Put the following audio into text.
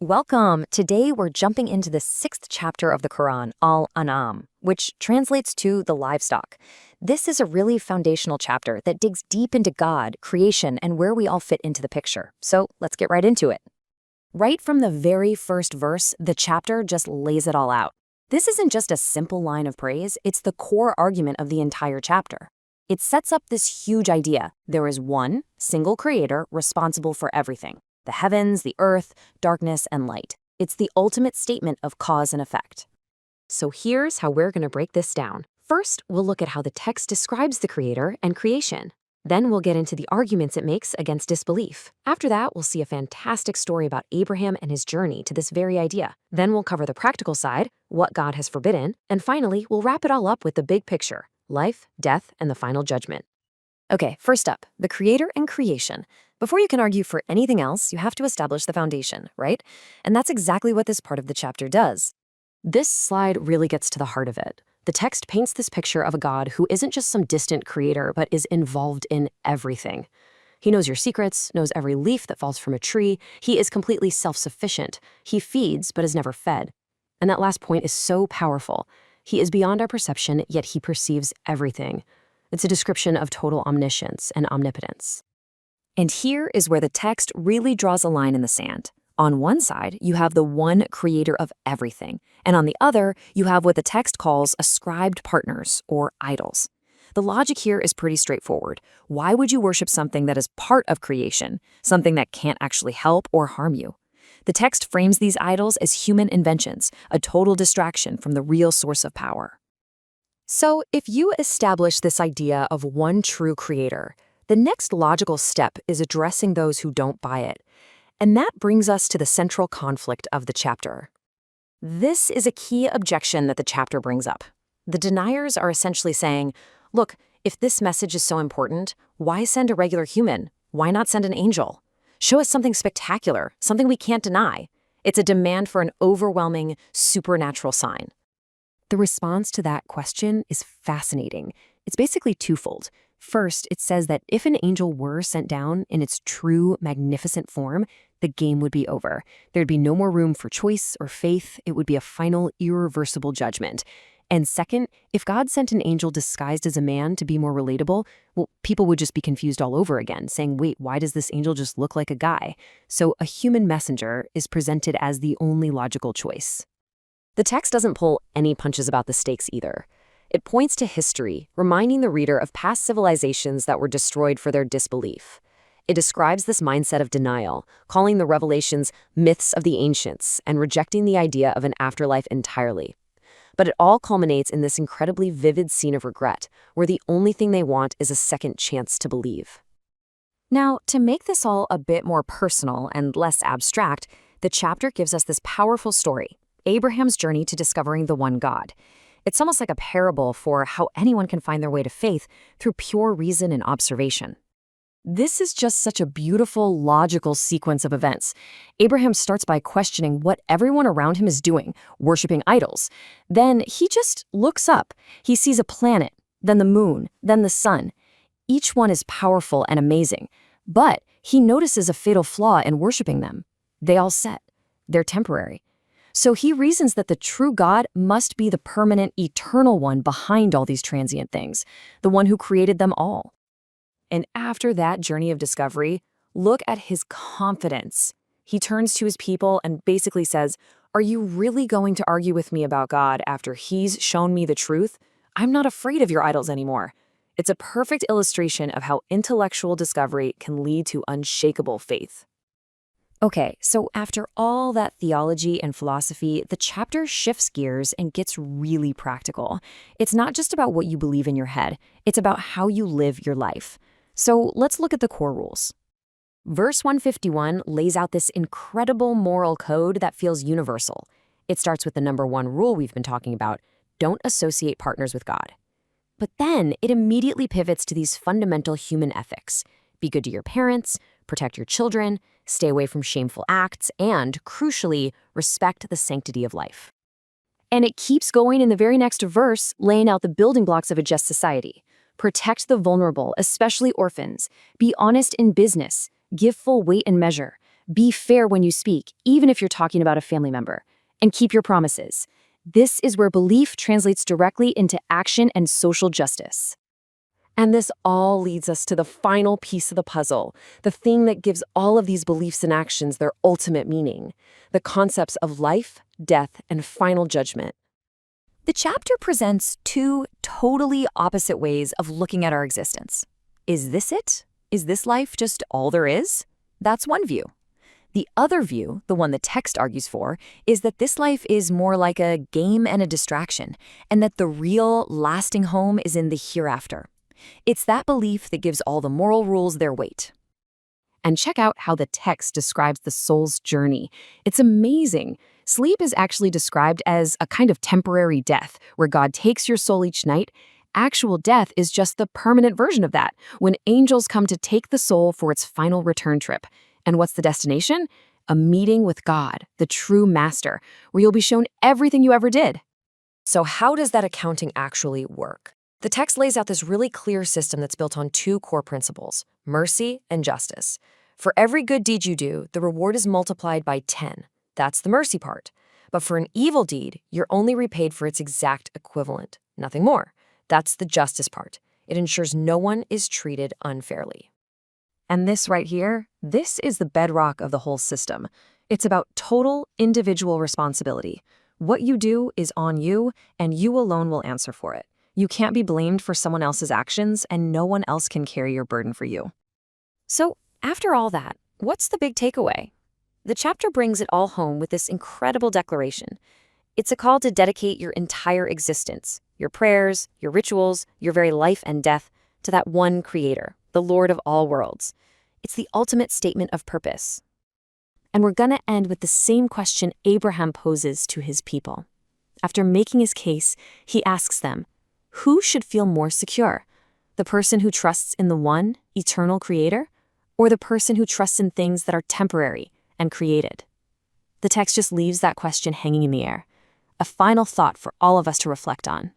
Welcome! Today we're jumping into the sixth chapter of the Quran, Al-An'am, which translates to the livestock. This is a really foundational chapter that digs deep into God, creation, and where we all fit into the picture. So let's get right into it. Right from the very first verse, the chapter just lays it all out. This isn't just a simple line of praise, it's the core argument of the entire chapter. It sets up this huge idea. There is one single creator responsible for everything. The heavens, the earth, darkness, and light. It's the ultimate statement of cause and effect. So here's how we're going to break this down. First, we'll look at how the text describes the creator and creation. Then we'll get into the arguments it makes against disbelief. After that, we'll see a fantastic story about Abraham and his journey to this very idea. Then we'll cover the practical side, what God has forbidden, and finally, we'll wrap it all up with the big picture, life, death, and the final judgment. Okay, first up, the creator and creation. Before you can argue for anything else, you have to establish the foundation, right? And that's exactly what this part of the chapter does. This slide really gets to the heart of it. The text paints this picture of a God who isn't just some distant creator, but is involved in everything. He knows your secrets, knows every leaf that falls from a tree. He is completely self-sufficient. He feeds, but is never fed. And that last point is so powerful. He is beyond our perception, yet he perceives everything. It's a description of total omniscience and omnipotence. And here is where the text really draws a line in the sand. On one side, you have the one creator of everything, and on the other, you have what the text calls ascribed partners, or idols. The logic here is pretty straightforward. Why would you worship something that is part of creation, something that can't actually help or harm you? The text frames these idols as human inventions, a total distraction from the real source of power. So, if you establish this idea of one true creator, the next logical step is addressing those who don't buy it. And that brings us to the central conflict of the chapter. This is a key objection that the chapter brings up. The deniers are essentially saying, look, if this message is so important, why send a regular human? Why not send an angel? Show us something spectacular, something we can't deny. It's a demand for an overwhelming, supernatural sign. The response to that question is fascinating. It's basically twofold. First, it says that if an angel were sent down in its true, magnificent form, the game would be over. There'd be no more room for choice or faith. It would be a final, irreversible judgment. And second, if God sent an angel disguised as a man to be more relatable, well, people would just be confused all over again, saying, wait, why does this angel just look like a guy? So a human messenger is presented as the only logical choice. The text doesn't pull any punches about the stakes either. It points to history, reminding the reader of past civilizations that were destroyed for their disbelief. It describes this mindset of denial, calling the revelations myths of the ancients and rejecting the idea of an afterlife entirely. But it all culminates in this incredibly vivid scene of regret, where the only thing they want is a second chance to believe. Now, to make this all a bit more personal and less abstract, the chapter gives us this powerful story, Abraham's journey to discovering the one God. It's almost like a parable for how anyone can find their way to faith through pure reason and observation. This is just such a beautiful, logical sequence of events. Abraham starts by questioning what everyone around him is doing, worshiping idols. Then he just looks up. He sees a planet, then the moon, then the sun. Each one is powerful and amazing, but he notices a fatal flaw in worshiping them. They all set. They're temporary. So he reasons that the true God must be the permanent, eternal one behind all these transient things, the one who created them all. And after that journey of discovery, look at his confidence. He turns to his people and basically says, are you really going to argue with me about God after he's shown me the truth? I'm not afraid of your idols anymore. It's a perfect illustration of how intellectual discovery can lead to unshakable faith. Okay, so after all that theology and philosophy, the chapter shifts gears and gets really practical. It's not just about what you believe in your head, it's about how you live your life. So let's look at the core rules. Verse 151 lays out this incredible moral code that feels universal. It starts with the number one rule we've been talking about: don't associate partners with God. But then it immediately pivots to these fundamental human ethics. Be good to your parents, protect your children, stay away from shameful acts, and, crucially, respect the sanctity of life. And it keeps going in the very next verse, laying out the building blocks of a just society. Protect the vulnerable, especially orphans. Be honest in business. Give full weight and measure. Be fair when you speak, even if you're talking about a family member. And keep your promises. This is where belief translates directly into action and social justice. And this all leads us to the final piece of the puzzle, the thing that gives all of these beliefs and actions their ultimate meaning, the concepts of life, death, and final judgment. The chapter presents two totally opposite ways of looking at our existence. Is this it? Is this life just all there is? That's one view. The other view, the one the text argues for, is that this life is more like a game and a distraction, and that the real, lasting home is in the hereafter. It's that belief that gives all the moral rules their weight. And check out how the text describes the soul's journey. It's amazing. Sleep is actually described as a kind of temporary death, where God takes your soul each night. Actual death is just the permanent version of that, when angels come to take the soul for its final return trip. And what's the destination? A meeting with God, the true master, where you'll be shown everything you ever did. So how does that accounting actually work? The text lays out this really clear system that's built on two core principles, mercy and justice. For every good deed you do, the reward is multiplied by 10. That's the mercy part. But for an evil deed, you're only repaid for its exact equivalent, nothing more. That's the justice part. It ensures no one is treated unfairly. And this right here, this is the bedrock of the whole system. It's about total individual responsibility. What you do is on you, and you alone will answer for it. You can't be blamed for someone else's actions, and no one else can carry your burden for you. So, after all that, what's the big takeaway? The chapter brings it all home with this incredible declaration. It's a call to dedicate your entire existence, your prayers, your rituals, your very life and death, to that one Creator, the Lord of all worlds. It's the ultimate statement of purpose. And we're going to end with the same question Abraham poses to his people. After making his case, he asks them, who should feel more secure? The person who trusts in the one, eternal Creator, or the person who trusts in things that are temporary and created? The text just leaves that question hanging in the air, a final thought for all of us to reflect on.